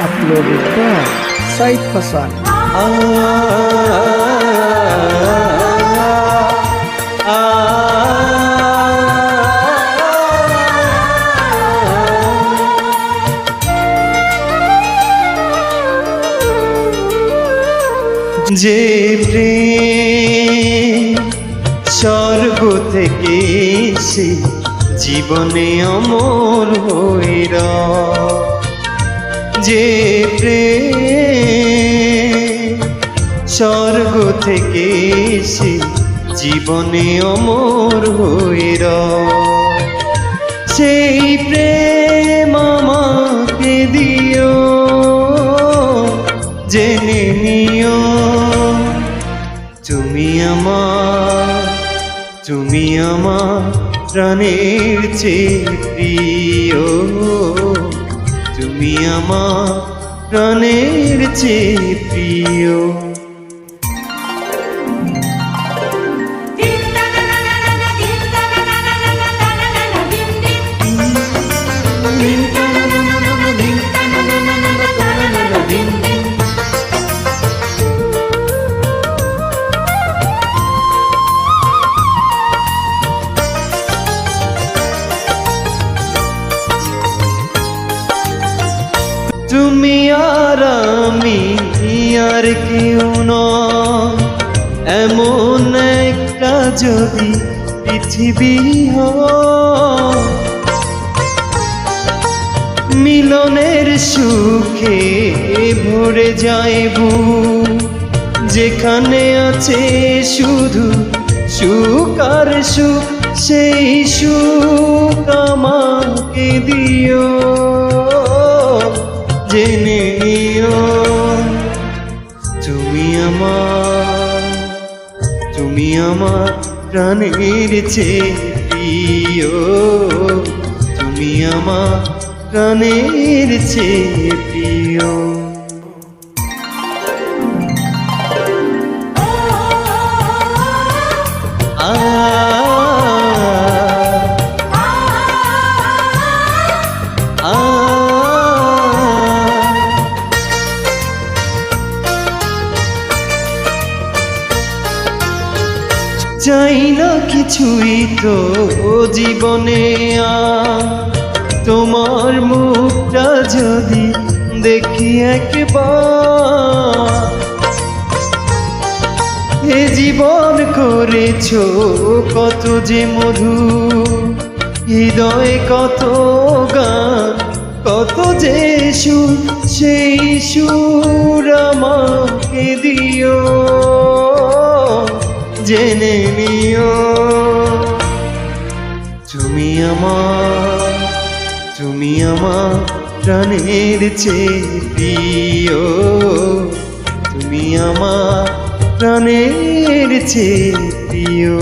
Uploaded by Said Hassan. যে প্রেম স্বর্গ থেকে এসে জীবনে অমর হইল, যে প্রেম স্বর্গ থেকে এসে জীবনে অমর হইল, সেই প্রেম আমাকে দিও, জেনে নিও তুমি আমার প্রাণের চেয়ে প্রিয়, তুমি আমার প্রাণের চেয়ে প্রিয়। তুমি আর আমি আর কেউ নয়, এমন একটা যদি পৃথিবী হয়, মিলনের সুখে ভরে যাইব, যেখানে আছে শুধু সুখ আর সুখ, সেই সুখ আমাকে দিও, জেনে নিও তুমি আমার প্রাণের চেয়ে প্রিয়, তুমি আমার প্রাণের চেয়ে প্রিয়। চাই না কিছুই তো জীবনে, তোমার মুখটা যদি দেখি একবার, এ জীবন করেছো কত যে মধু, হৃদয়ে কত গান কত যে সুর, সেই সুর আমাকে দিও, জেনে নিও তুমি আমার প্রাণের চেয়ে প্রিয়, তুমি আমার প্রাণের চেয়ে প্রিয়।